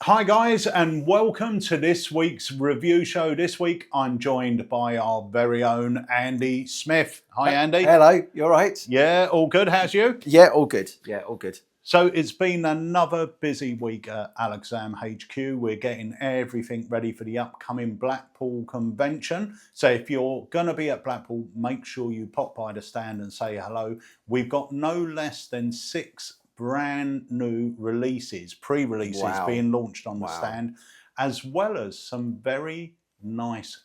Hi guys, and welcome to this week's review show. This week I'm joined by our very own Andy Smith. Hi Andy. Hello, you all right? Yeah, all good. How's you? Yeah, all good. Yeah, all good. So it's been another busy week at Alakazam HQ. We're getting everything ready for the upcoming Blackpool convention. So if you're going to be at Blackpool, make sure you pop by the stand and say hello. We've got no less than 6 brand new releases, pre-releases being launched on the stand, as well as some very nice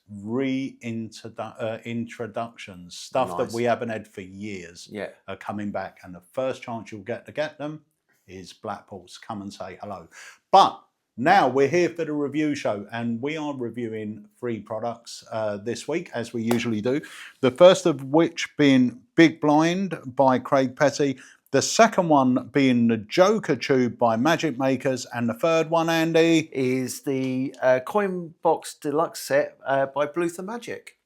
introductions, stuff that we haven't had for years are coming back, and the first chance you'll get to get them is Blackpool's. Come and say hello. But now we're here for the review show, and we are reviewing 3 products this week, as we usually do. The first of which being Big Blind by Craig Petty, the second one being the Joker Tube by Magic Makers, and the third one, Andy, is the Coin Box Deluxe set by Bluether Magic.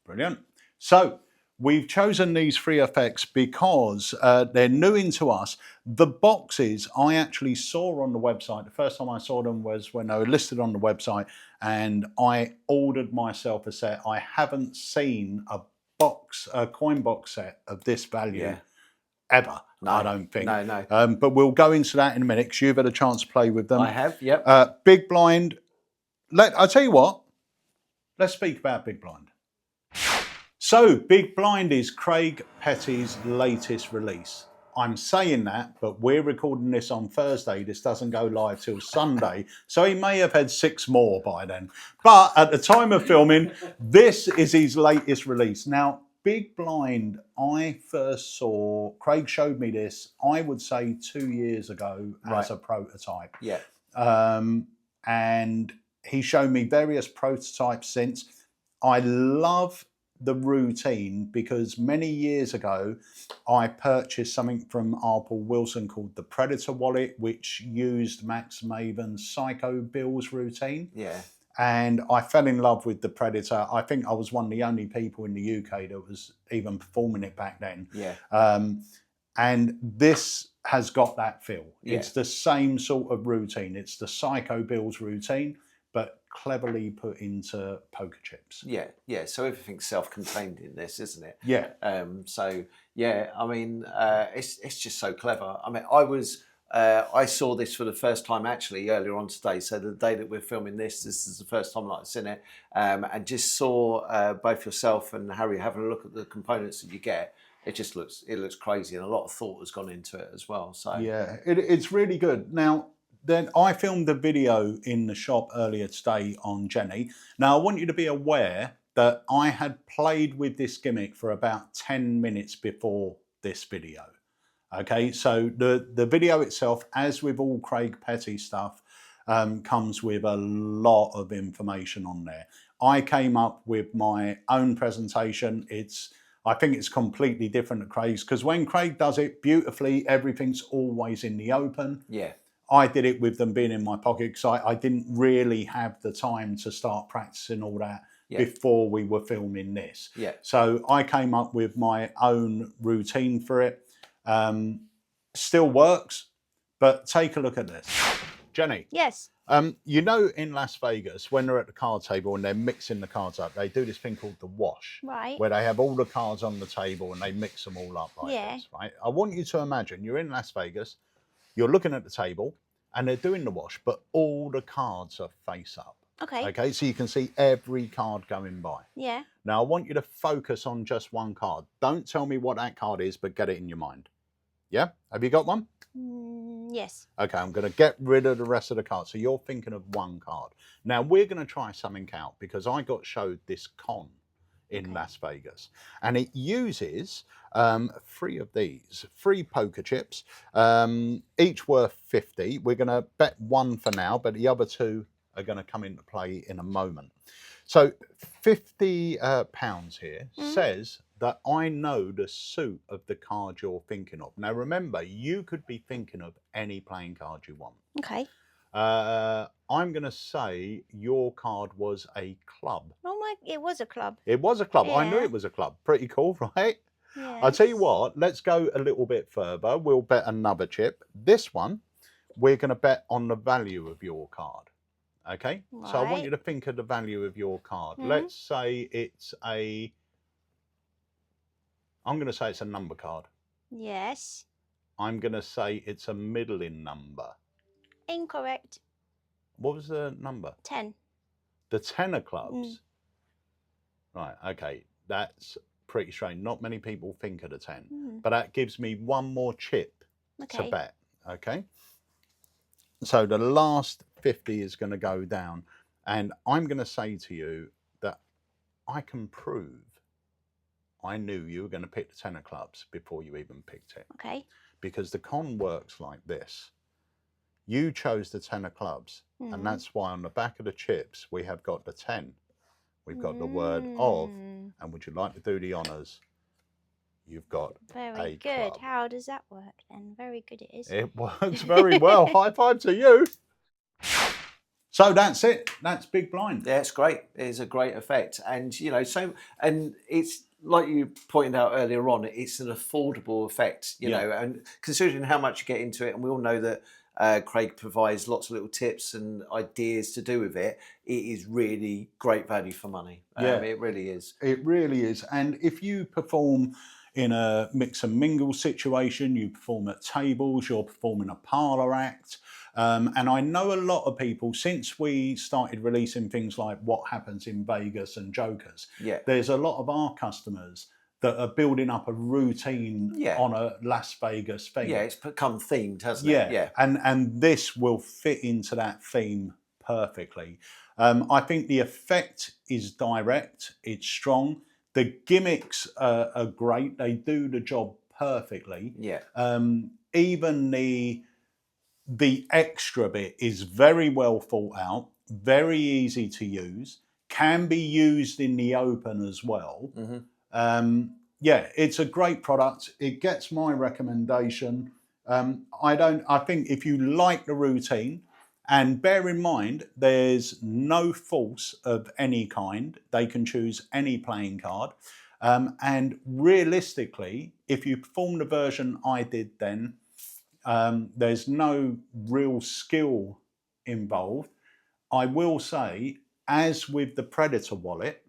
Brilliant. So we've chosen these 3 effects because they're new into us. The boxes I actually saw on the website. The first time I saw them was when they were listed on the website, and I ordered myself a set. I haven't seen a coin box set of this value ever. No, I don't think. No. But we'll go into that in a minute because you've had a chance to play with them. I have, yep. Big Blind. I'll tell you what. Let's speak about Big Blind. So, Big Blind is Craig Petty's latest release. I'm saying that, but we're recording this on Thursday. This doesn't go live till Sunday, so he may have had 6 more by then. But at the time of filming, this is his latest release. Now, Big Blind, I first saw, Craig showed me this, I would say 2 years ago as a prototype. Yeah. And he showed me various prototypes since. I love the routine because many years ago I purchased something from Arpel Wilson called the Predator wallet, which used Max Maven's Psycho Bills routine. Yeah. And I fell in love with the Predator. I think I was one of the only people in the UK that was even performing it back then. Yeah. And this has got that feel. Yeah. It's the same sort of routine. It's the Psycho Bills routine, but cleverly put into poker chips. Yeah. So everything's self-contained in this, isn't it? Yeah. So yeah, I mean, it's just so clever. I mean, I saw this for the first time actually earlier on today. So the day that we're filming this is the first time I've seen it, and just saw both yourself and Harry having a look at the components that you get. It looks crazy, and a lot of thought has gone into it as well. So yeah, it's really good. Now, then I filmed a video in the shop earlier today on Jenny. Now, I want you to be aware that I had played with this gimmick for about 10 minutes before this video. Okay, so the video itself, as with all Craig Petty stuff, comes with a lot of information on there. I came up with my own presentation. I think it's completely different to Craig's, because when Craig does it beautifully, everything's always in the open. Yeah. I did it with them being in my pocket because I didn't really have the time to start practicing all that before we were filming this. Yeah. So I came up with my own routine for it. Still works, but take a look at this. Jenny. Yes. You know, in Las Vegas, when they're at the card table and they're mixing the cards up, they do this thing called the wash. Right. Where they have all the cards on the table and they mix them all up like this, right? I want you to imagine you're in Las Vegas, you're looking at the table and they're doing the wash, but all the cards are face up. Okay. Okay, so you can see every card going by. Yeah. Now, I want you to focus on just one card. Don't tell me what that card is, but get it in your mind. Yeah? Have you got one? Yes. Okay, I'm going to get rid of the rest of the cards. So you're thinking of one card. Now, we're going to try something out because I got showed this con in Las Vegas. And it uses 3 of these, 3 poker chips, each worth 50. We're going to bet 1 for now, but the other 2 are going to come into play in a moment. So 50 pounds here says that I know the suit of the card you're thinking of. Now, remember, you could be thinking of any playing card you want. Okay. I'm going to say your card was a club. Oh it was a club. It was a club. Yeah. I knew it was a club. Pretty cool, right? Yes. I'll tell you what, let's go a little bit further. We'll bet another chip. This one we're going to bet on the value of your card. Okay, so I want Right. you to think of the value of your card. Mhm. Let's say it's a, I'm going to say it's a number card. Yes. I'm going to say it's a middling number. Incorrect. What was the number? 10. The 10 of clubs. Right, okay, that's pretty strange. Not many people think of the 10, but that gives me one more chip to Okay. bet, okay? So the last 50 is going to go down, and I'm going to say to you that I can prove I knew you were going to pick the 10 of clubs before you even picked it. Okay. Because the con works like this. You chose the 10 of clubs, and that's why on the back of the chips we have got the 10. We've got the word of, and would you like to do the honours? You've got Very a good. club. How does that work then? Very good it is. It works very well. High five to you. So that's it. That's Big Blind. Yeah, it's great. It's a great effect, and you know, and it's like you pointed out earlier on. It's an affordable effect, you know, and considering how much you get into it, and we all know that Craig provides lots of little tips and ideas to do with it. It is really great value for money. It really is. It really is. And if you perform in a mix and mingle situation, you perform at tables, you're performing a parlour act. And I know a lot of people, since we started releasing things like What Happens in Vegas and Jokers, there's a lot of our customers that are building up a routine on a Las Vegas theme. Yeah, it's become themed, hasn't it? Yeah, and this will fit into that theme perfectly. I think the effect is direct, it's strong. The gimmicks are great, they do the job perfectly. Yeah. Even the extra bit is very well thought out, very easy to use, can be used in the open as well. Yeah, it's a great product. It gets my recommendation. I think if you like the routine, and bear in mind, there's no force of any kind. They can choose any playing card. And realistically, if you perform the version I did then, there's no real skill involved. I will say, as with the Predator wallet,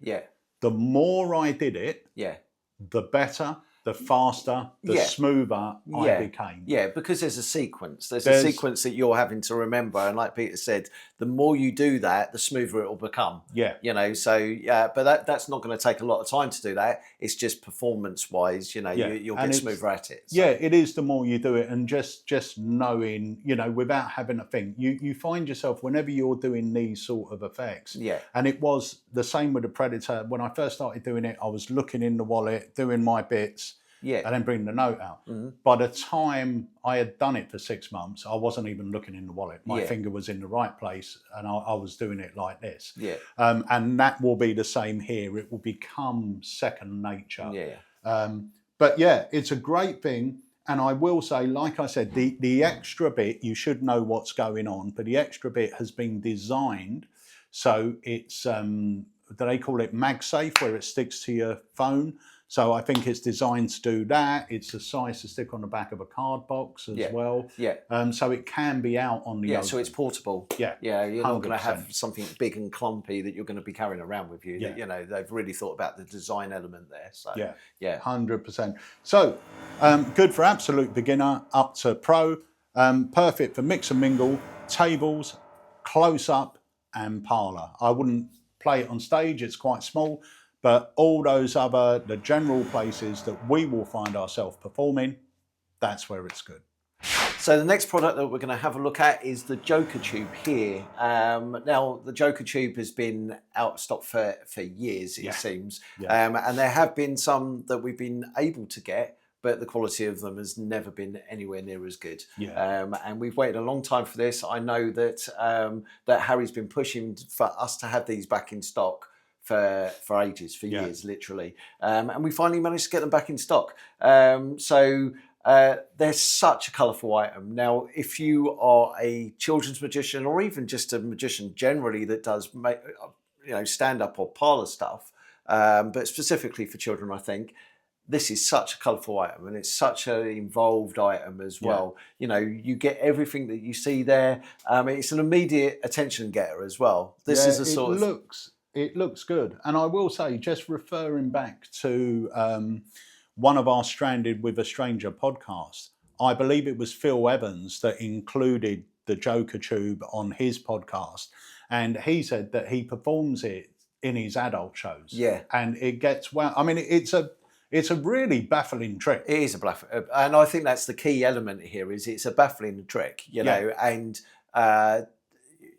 the more I did it, the better, the faster, the smoother I became. Yeah, because there's a sequence. There's a sequence that you're having to remember. And like Peter said, the more you do that, the smoother it will become. Yeah. You know, so, but that's not going to take a lot of time to do that. It's just performance-wise, you know, you'll get smoother at it. So. Yeah, it is the more you do it. And just knowing, you know, without having a thing, you find yourself whenever you're doing these sort of effects. Yeah. And it was the same with the Predator. When I first started doing it, I was looking in the wallet, doing my bits. Yeah. And then bring the note out. By the time I had done it for 6 months, I wasn't even looking in the wallet. My finger was in the right place and I was doing it like this. Yeah. And that will be the same here. It will become second nature. Yeah. But yeah, it's a great thing. And I will say, like I said, the extra bit, you should know what's going on, but the extra bit has been designed so it's, do they call it MagSafe, where it sticks to your phone? So I think it's designed to do that. It's the size to stick on the back of a card box as well. Yeah. So it can be out on the open. So it's portable. Yeah. Yeah, you're not going to 100%. have something big and clumpy that you're going to be carrying around with you. Yeah. You know, they've really thought about the design element there. So yeah. 100%. So good for absolute beginner up to pro. Perfect for mix and mingle, tables, close up and parlour. I wouldn't play it on stage, it's quite small. But all those other, the general places that we will find ourselves performing, that's where it's good. So the next product that we're going to have a look at is the Joker Tube here. Now, the Joker Tube has been out of stock for years, it seems. And there have been some that we've been able to get, but the quality of them has never been anywhere near as good. And we've waited a long time for this. I know that, that Harry's been pushing for us to have these back in stock for ages, for years, literally. And we finally managed to get them back in stock. So they're such a colourful item. Now, if you are a children's magician or even just a magician generally that does stand-up or parlour stuff, but specifically for children, I think, this is such a colourful item, and it's such an involved item as well. You know, you get everything that you see there. It's an immediate attention getter as well. This is a sort of... It looks good. And I will say, just referring back to one of our Stranded with a Stranger podcasts, I believe it was Phil Evans that included the Joker tube on his podcast. And he said that he performs it in his adult shows. Yeah. And it gets, well, I mean, it's a really baffling trick. It is a baffling, and I think that's the key element here, is it's a baffling trick, you know, and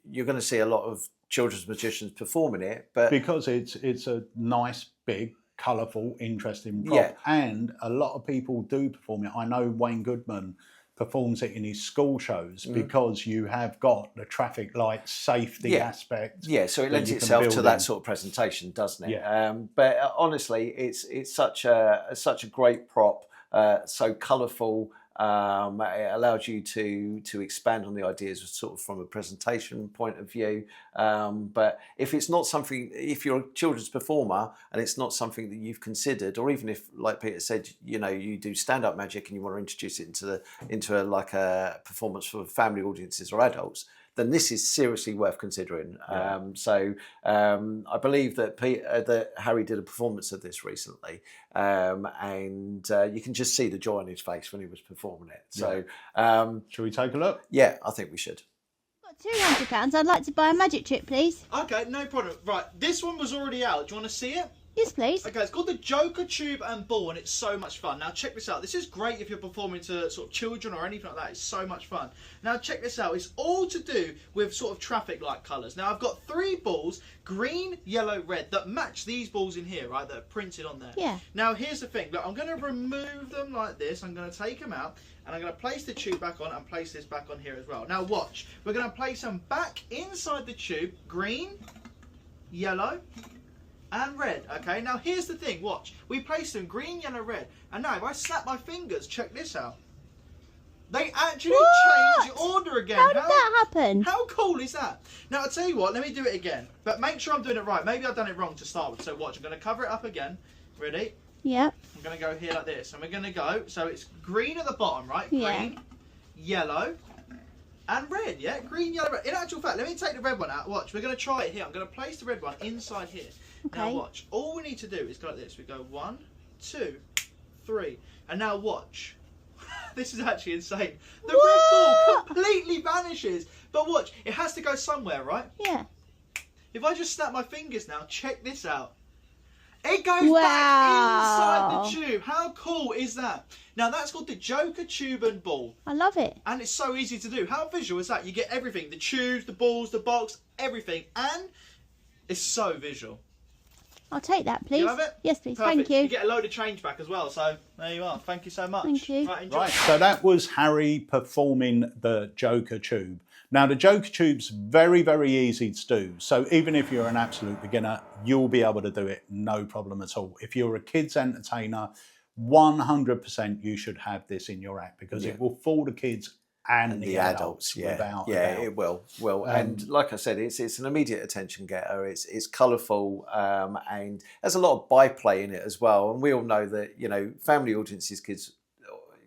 you're going to see a lot of children's magicians performing it, but because it's a nice, big, colourful, interesting prop, and a lot of people do perform it. I know Wayne Goodman performs it in his school shows because you have got the traffic light safety aspect. Yeah, so it lends itself to that sort of presentation, doesn't it? Yeah. But honestly, it's such a great prop, so colourful. It allows you to expand on the ideas sort of from a presentation point of view. But if it's not something, if you're a children's performer and it's not something that you've considered, or even if, like Peter said, you know, you do stand-up magic and you want to introduce it into a performance for family audiences or adults, then this is seriously worth considering. I believe that Harry did a performance of this recently, and you can just see the joy on his face when he was performing it. So, should we take a look? Yeah, I think we should. £200. I'd like to buy a magic trick, please. Okay, no problem. Right, this one was already out. Do you want to see it? Yes, please. Okay, it's called the Joker Tube and Ball, and it's so much fun. Now, check this out. This is great if you're performing to sort of children or anything like that. It's so much fun. Now, check this out. It's all to do with sort of traffic light colours. Now, I've got 3 balls, green, yellow, red, that match these balls in here, right, that are printed on there. Yeah. Now, here's the thing. Look, I'm going to remove them like this. I'm going to take them out, and I'm going to place the tube back on and place this back on here as well. Now, watch. We're going to place them back inside the tube, green, yellow, and red. Okay, now here's the thing, watch. We place them green, yellow, red. And now if I snap my fingers, check this out. They actually change order again. How did that happen? How cool is that? Now I'll tell you what, let me do it again. But make sure I'm doing it right. Maybe I've done it wrong to start with. So watch, I'm going to cover it up again. Ready? Yep. I'm going to go here like this. And we're going to go, so it's green at the bottom, right? Yeah. Green, yellow, and red, yeah? Green, yellow, red. In actual fact, let me take the red one out. Watch, we're going to try it here. I'm going to place the red one inside here. Okay. Now watch. All we need to do is go like this. We go 1, 2, 3. And now watch. This is actually insane. The red ball completely vanishes. But watch, it has to go somewhere, right? Yeah. If I just snap my fingers now, check this out. It goes back inside the tube. How cool is that? Now that's called the Joker Tube and Ball. I love it. And it's so easy to do. How visual is that? You get everything. The tubes, the balls, the box, everything. And it's so visual. I'll take that, please. You love it? Yes, please. Perfect. Thank you. You get a load of change back as well. So there you are. Thank you so much. Thank you. Right, enjoy. Right, so that was Harry performing the Joker Tube. Now, the Joker Tube's very, very easy to do. So even if you're an absolute beginner, you'll be able to do it, no problem at all. If you're a kids entertainer, 100% you should have this in your act because it will fool the kids and the adults. Without a doubt. It will. And like I said, it's an immediate attention getter. It's colourful and there's a lot of byplay in it as well. And we all know that, you know, family audiences, kids,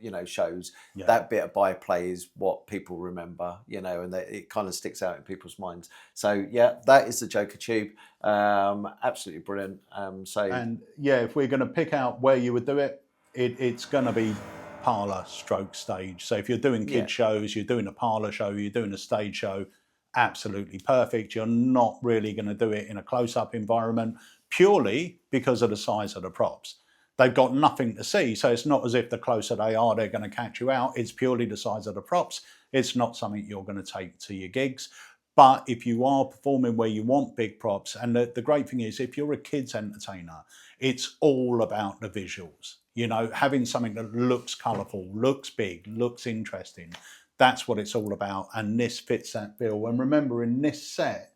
you know, shows, that bit of byplay is what people remember, you know, and it kind of sticks out in people's minds. So yeah, that is the Joker Tube. Absolutely brilliant. And yeah, if we're going to pick out where you would do it, it's going to be parlour stroke stage. So if you're doing kid shows, you're doing a parlour show, you're doing a stage show, absolutely perfect. You're not really going to do it in a close-up environment purely because of the size of the props. They've got nothing to see, so it's not as if the closer they are, they're going to catch you out. It's purely the size of the props. It's not something you're going to take to your gigs. But if you are performing where you want big props, and the great thing is, if you're a kids entertainer, it's all about the visuals. You know, having something that looks colourful, looks big, looks interesting. That's what it's all about, and this fits that bill. And remember, in this set,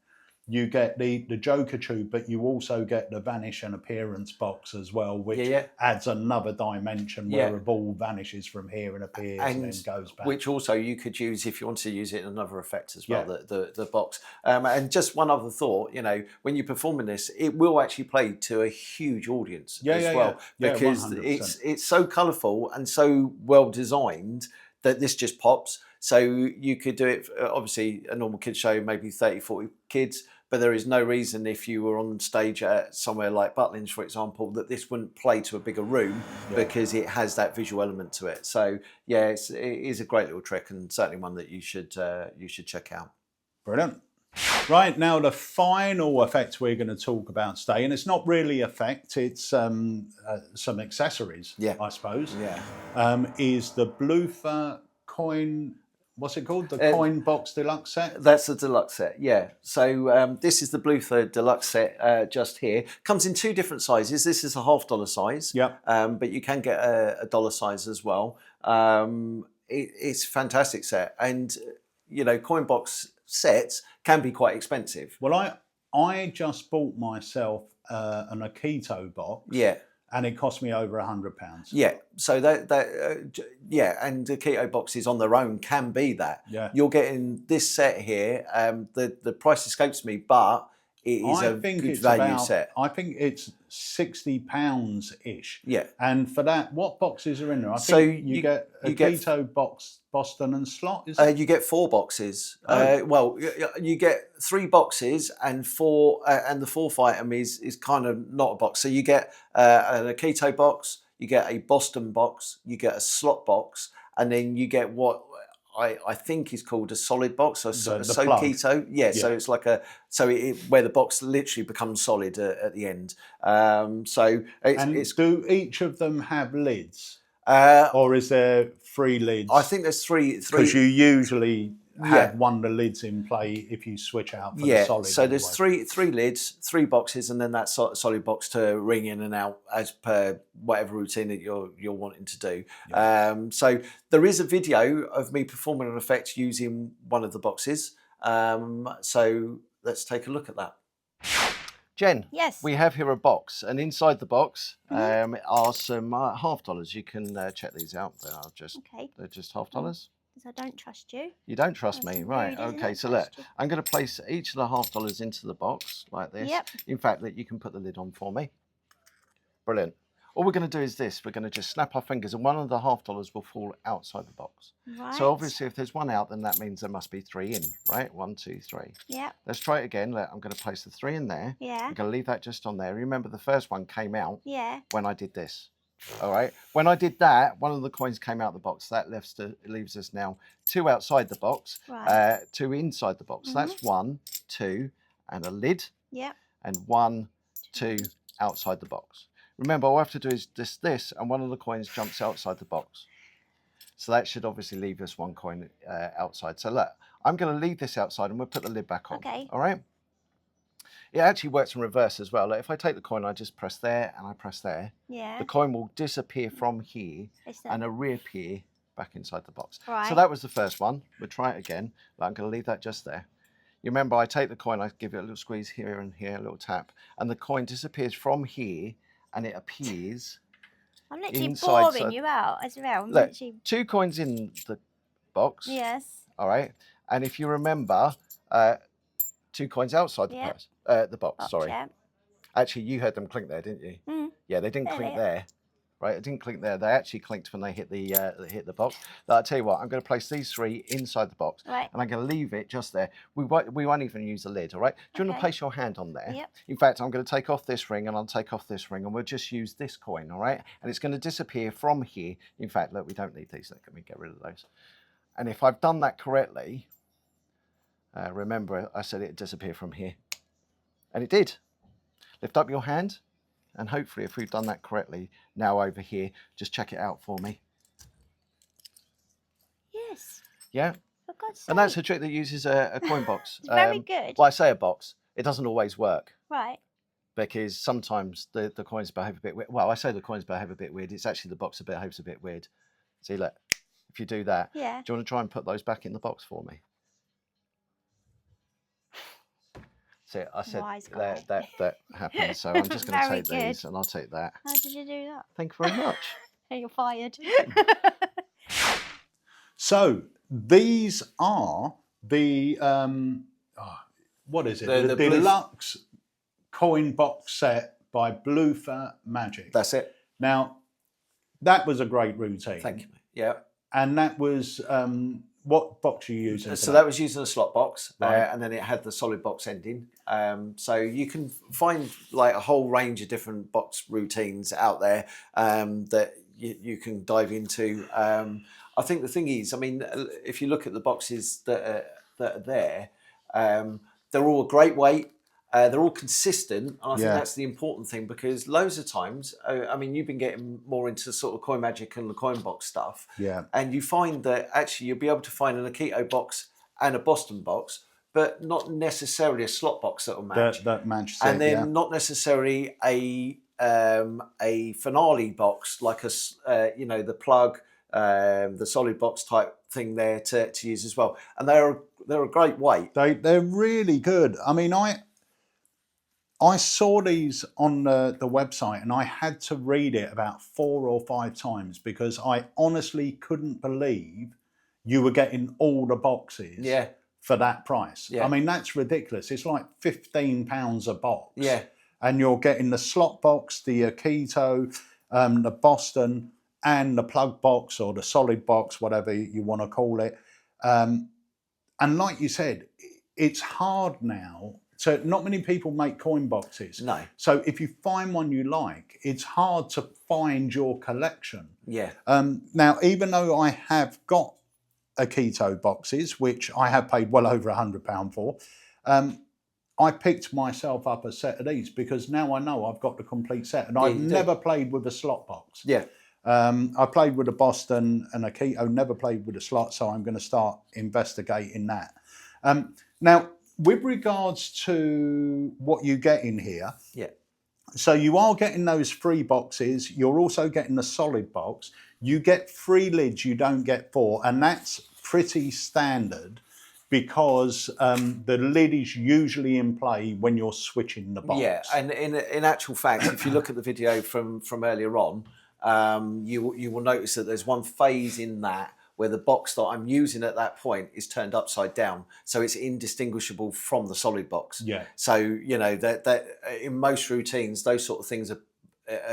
you get the Joker tube, but you also get the vanish and appearance box as well, which adds another dimension where a ball vanishes from here and appears and then goes back. Which also you could use if you want to use it in another effect as well, the box. And just one other thought, you know, when you're performing this, it will actually play to a huge audience as well. Because 100%. it's so colourful and so well designed that this just pops. So you could do it, obviously a normal kids show, maybe 30, 40 kids, but there is no reason if you were on stage at somewhere like Butlins, for example, that this wouldn't play to a bigger room because it has that visual element to it. So yeah, it is a great little trick and certainly one that you should check out. Brilliant. Right, now the final effect we're going to talk about today, and it's not really effect, it's some accessories, I suppose, is the Bluether coin. What's it called? The Coin Box Deluxe set? That's the Deluxe set, yeah. So this is the Bluether Deluxe set just here. Comes in 2 different sizes. This is a $half size, but you can get a dollar size as well. It's a fantastic set. And, you know, coin box sets can be quite expensive. Well, I just bought myself an Akito box. Yeah. And it cost me over £100. Yeah, so and the keto boxes on their own can be that. Yeah, you're getting this set here. The price escapes me, but it is a good value set. I think it's £60 ish. Yeah, and for that, what boxes are in there? I think you get a keto box, Boston and slot. Is it? You get 4 boxes. Well, you get 3 boxes and 4, and the 4th item is kind of not a box. So you get a keto box, you get a Boston box, you get a slot box, and then you get what I think is called a solid box, so keto. Yeah, so it's like where the box literally becomes solid at the end. Do each of them have lids? Or is there 3 lids? I think there's three. Because you usually have one of the lids in play if you switch out for the solid. So there's three lids, 3 boxes, and then that solid box to ring in and out as per whatever routine that you're wanting to do. So there is a video of me performing an effect using one of the boxes. So let's take a look at that. Jen, yes, we have here a box, and inside the box are some $half. You can check these out. They're just $half. I don't trust you. You don't trust me, right? Okay, so look, I'm going to place each of the $half into the box like this. Yep. In fact, that you can put the lid on for me. Brilliant. All we're going to do is this. We're going to just snap our fingers, and one of the $half will fall outside the box. Right. So obviously, if there's 1 out, then that means there must be 3 in, right? 1, 2, 3. Yeah. Let's try it again. Look, I'm going to place the 3 in there. Yeah. I'm going to leave that just on there. Remember, the first one came out. Yeah. When I did this. All right. When I did that, one of the coins came out the box. That leaves us now 2 outside the box, 2 inside the box. That's 1, 2, and a lid. Yeah. And 1, 2 outside the box. Remember, all I have to do is this, and one of the coins jumps outside the box. So that should obviously leave us 1 coin outside. So look, I'm going to leave this outside, and we'll put the lid back on. Okay. All right. It actually works in reverse as well. Like if I take the coin, I just press there and I press there. Yeah. The coin will disappear from here and reappear back inside the box. Right. So that was the first one. We'll try it again. But I'm going to leave that just there. You remember, I take the coin, I give it a little squeeze here and here, a little tap, and the coin disappears from here and it appears. I'm literally inside, boring you out as well. Look, 2 coins in the box. Yes. All right. And if you remember, 2 coins outside the box. Sorry. Yeah. Actually, you heard them clink there, didn't you? Mm. Yeah, they didn't clink there. Right, it didn't clink there. They actually clinked when they hit the box. But I'll tell you what, I'm going to place these 3 inside the box, and I'm going to leave it just there. We won't even use the lid, all right? Do you want to place your hand on there? Yep. In fact, I'm going to take off this ring, and I'll take off this ring, and we'll just use this coin, all right? And it's going to disappear from here. In fact, look, we don't need these. Let me get rid of those. And if I've done that correctly, remember I said it'd disappear from here. And it did. Lift up your hand. And hopefully, if we've done that correctly, now over here, just check it out for me. Yes. Yeah? For God's sake. And that's a trick that uses a coin box. It's very good. Well, I say a box. It doesn't always work. Right. Because sometimes the coins behave a bit weird. Well, I say the coins behave a bit weird. It's actually the box behaves a bit weird. See, look. If you do that, do you want to try and put those back in the box for me? So I said Wise guy. that happened. So I'm just going to Very take these, good. and I'll take that. How did you do that? Thank you very much. Hey, you're fired. So these are the what is it? The Deluxe coin box set by Bluether Magic. That's it. Now, that was a great routine. Thank you. Yeah. And that was what box are you using? So that was using a slot box, Right. and then it had the solid box ending. So you can find like a whole range of different box routines out there that you can dive into. I think the thing is, I mean, if you look at the boxes that are there, they're all a great weight. They're all consistent, and I think that's the important thing, because loads of times, I mean, you've been getting more into sort of coin magic and the coin box stuff, and you find that actually you'll be able to find an Akito box and a Boston box, but not necessarily a slot box that'll match. That match set, and then not necessarily a finale box like the plug, the solid box type thing there to use as well, and they're a great weight. They're really good. I mean, I saw these on the website, and I had to read it about 4 or 5 times because I honestly couldn't believe you were getting all the boxes for that price. I mean, that's ridiculous. It's like £15 a box. Yeah. And you're getting the slot box, the Akito, the Boston, and the plug box or the solid box, whatever you want to call it. And like you said, it's hard now. So not many people make coin boxes. No. So if you find one you like, it's hard to find your collection. Yeah. Now, even though I have got Akito boxes, which I have paid well over £100 for, I picked myself up a set of these because now I know I've got the complete set, and I've never played with a slot box. Yeah. I played with a Boston and Akito, never played with a slot, so I'm going to start investigating that. Now, with regards to what you get in here, so you are getting those 3 boxes. You're also getting the solid box. You get 3 lids. You don't get 4, and that's pretty standard because the lid is usually in play when you're switching the box. Yeah, and in actual fact, if you look at the video from earlier on, you will notice that there's one phase in that where the box that I'm using at that point is turned upside down, so it's indistinguishable from the solid box. Yeah. So that in most routines, those sort of things are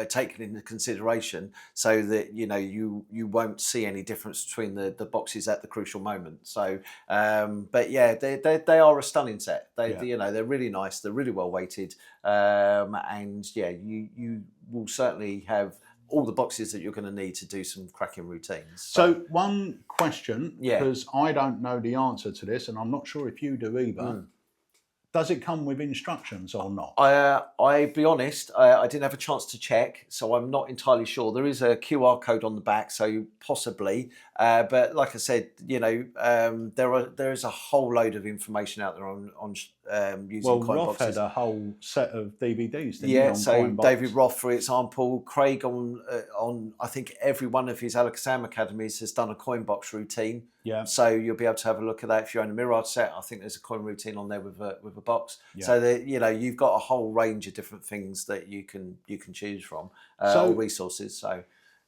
taken into consideration, so that you won't see any difference between the boxes at the crucial moment. So, but yeah, they are a stunning set. They're really nice. They're really well weighted, and yeah, you will certainly have all the boxes that you're going to need to do some cracking routines. So one question, because I don't know the answer to this, and I'm not sure if you do either. Does it come with instructions or not? I'll be honest, I didn't have a chance to check, so I'm not entirely sure. There is a QR code on the back, so possibly. But like I said, there is a whole load of information out there on using coin Roth boxes. had a whole set of DVDs, didn't he, Yeah, on so coin box? David Roth, for example, Craig on I think every one of his Alakazam academies has done a coin box routine. Yeah. So you'll be able to have a look at that if you own a Mirage set. I think there's a coin routine on there with a box. Yeah. So that you've got a whole range of different things that you can choose from, or resources. So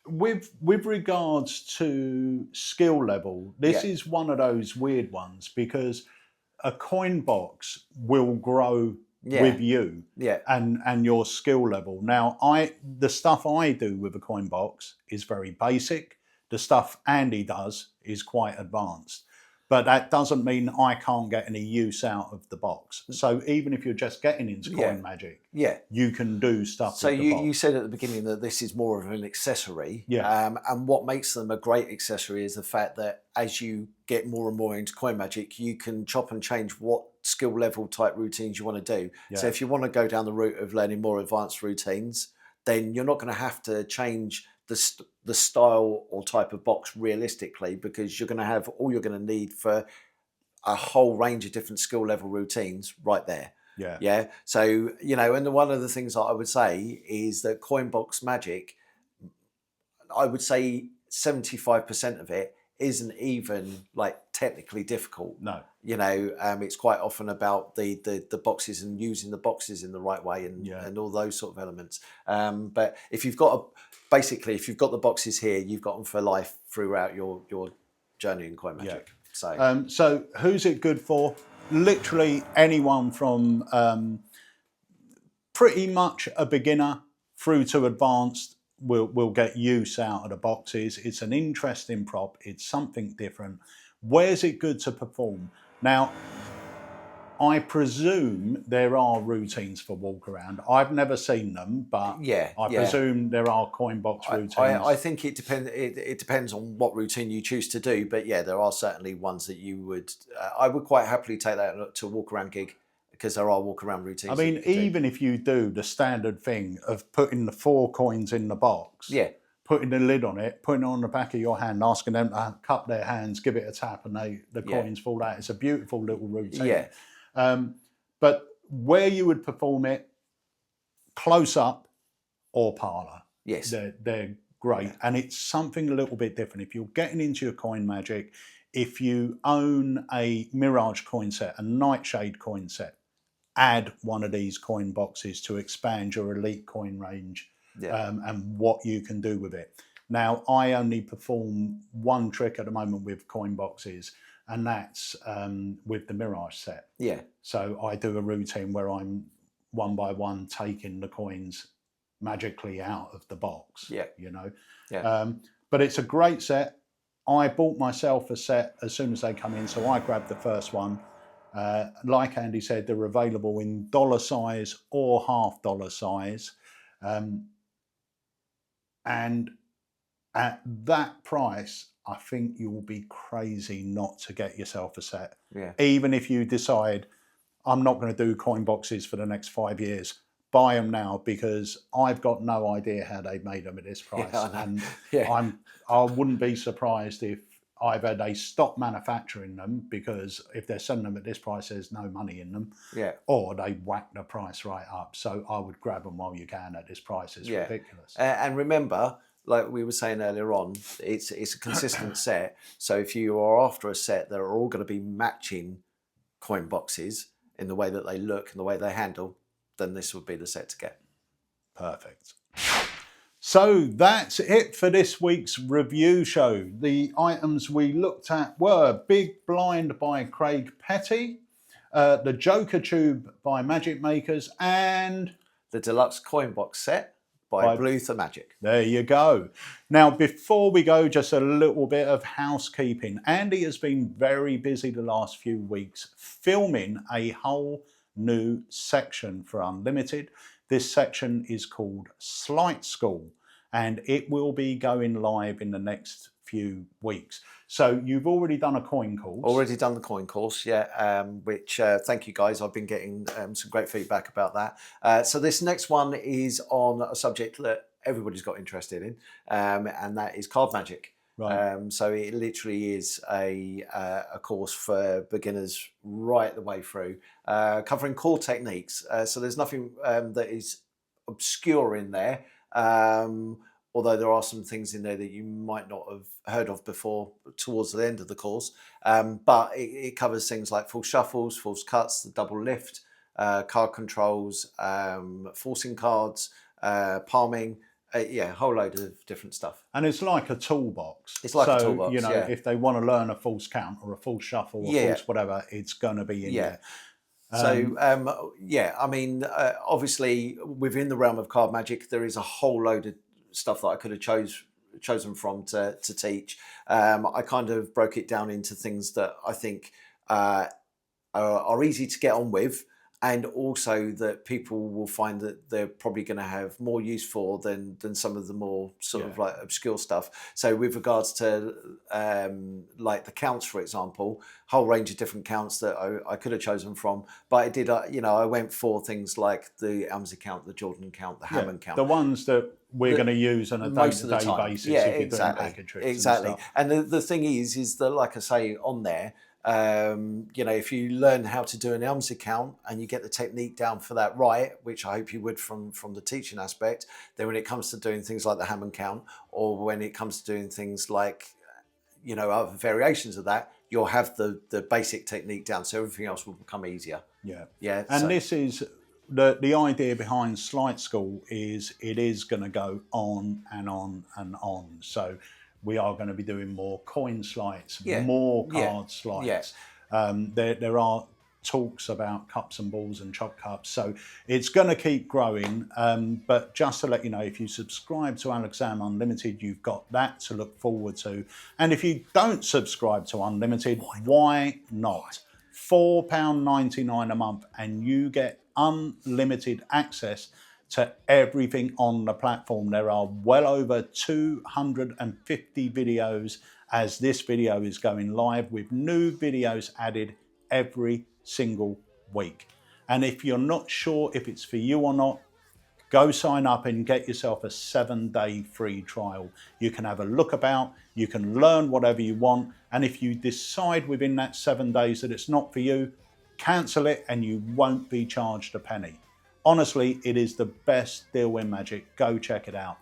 with regards to skill level, this is one of those weird ones because a coin box will grow with you and your skill level. Now, the stuff I do with a coin box is very basic. The stuff Andy does is quite advanced. But that doesn't mean I can't get any use out of the box. So even if you're just getting into coin magic, you can do stuff So with the box. You said at the beginning that this is more of an accessory. Yeah. And what makes them a great accessory is the fact that as you get more and more into coin magic, you can chop and change what skill level type routines you want to do. Yeah. So if you want to go down the route of learning more advanced routines, then you're not going to have to change the style or type of box realistically, because you're going to have all you're going to need for a whole range of different skill level routines right there. Yeah. So, and one of the things that I would say is that coin box magic, I would say 75% of it isn't even like technically difficult. No. You know, it's quite often about the boxes and using the boxes in the right way and all those sort of elements. But if you've got if you've got the boxes here, you've got them for life throughout your journey in coin magic. So who's it good for? Literally anyone from pretty much a beginner through to advanced will get use out of the boxes. It's an interesting prop. It's something different. Where's it good to perform? Now, I presume there are routines for walk around. I've never seen them, but I presume there are coin box routines. I think it depends. It depends on what routine you choose to do. But yeah, there are certainly ones that you would. I would quite happily take that to a walk around gig, because there are walk around routines. I mean, even if you do the standard thing of putting the 4 coins in the box, putting the lid on it, putting it on the back of your hand, asking them to cup their hands, give it a tap, and the coins fall out. It's a beautiful little routine. But where you would perform it, close up or parlour. Yes. They're great. And it's something a little bit different. If you're getting into your coin magic, if you own a Mirage coin set, a Nightshade coin set, add one of these coin boxes to expand your elite coin range and what you can do with it. Now, I only perform one trick at the moment with coin boxes, and that's with the Mirage set. Yeah. So I do a routine where I'm one by one taking the coins magically out of the box. Yeah. You know. Yeah. But it's a great set. I bought myself a set as soon as they come in, so I grabbed the first one. Like Andy said, they're available in dollar size or $half size. And at that price, I think you will be crazy not to get yourself a set. Yeah. Even if you decide, I'm not going to do coin boxes for the next 5 years, buy them now, because I've got no idea how they made them at this price. And I wouldn't be surprised if either they stop manufacturing them, because if they're selling them at this price, there's no money in them, or they whack the price right up. So I would grab them while you can at this price. It's ridiculous. And remember, like we were saying earlier on, it's a consistent set. So if you are after a set that are all going to be matching coin boxes in the way that they look and the way they handle, then this would be the set to get. Perfect. So that's it for this week's review show. The items we looked at were Big Blind by Craig Petty, the Joker Tube by Magic Makers, and the Deluxe Coin Box set by Bluether Magic. There you go. Now, before we go, just a little bit of housekeeping. Andy has been very busy the last few weeks filming a whole new section for Unlimited. This section is called Sleight School, and it will be going live in the next few weeks. So you've already done a coin course. Already done the coin course, which thank you guys. I've been getting some great feedback about that. So this next one is on a subject that everybody's got interested in, and that is card magic. Right. So it literally is a course for beginners right the way through, covering core techniques. So there's nothing that is obscure in there, although there are some things in there that you might not have heard of before towards the end of the course. But it covers things like false shuffles, false cuts, the double lift, card controls, forcing cards, palming. A whole load of different stuff. And it's like a toolbox. It's like a toolbox, you know, if they want to learn a false count or a false shuffle or false whatever, it's going to be in there. I mean, obviously within the realm of card magic, there is a whole load of stuff that I could have chosen from to teach. I kind of broke it down into things that I think are easy to get on with, and also that people will find that they're probably going to have more use for than some of the more sort of like obscure stuff. So with regards to like the counts, for example, whole range of different counts that I could have chosen from, but I did, I went for things like the Elmsey count, the Jordan count, the Hammond count. The ones that we're going to use on a day-to-day basis if you're doing bag tricks and stuff. And the thing is that, like I say on there, if you learn how to do an Elmsey count and you get the technique down for that right, which I hope you would from the teaching aspect, then when it comes to doing things like the Hammond count, or when it comes to doing things like, you know, other variations of that, you'll have the basic technique down, so everything else will become easier. Yeah. Yeah. And so, this is the idea behind Sleight School is it is going to go on and on and on. So we are going to be doing more coin sleights, more card sleights. There are talks about cups and balls and chop cups, so it's going to keep growing. But just to let you know, if you subscribe to Alakazam Unlimited, you've got that to look forward to. And if you don't subscribe to Unlimited, why not? £4.99 a month, and you get unlimited access to everything on the platform. There are well over 250 videos as this video is going live, with new videos added every single week. And if you're not sure if it's for you or not, go sign up and get yourself a 7-day free trial. You can have a look about, you can learn whatever you want, and if you decide within that 7 days that it's not for you, cancel it and you won't be charged a penny. Honestly, it is the best deal in Magic. Go check it out.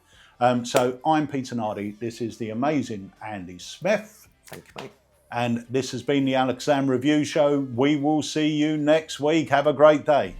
So I'm Peter Nardi. This is the amazing Andy Smith. thank you, mate. And this has been the Alakazam Review Show. We will see you next week. Have a great day.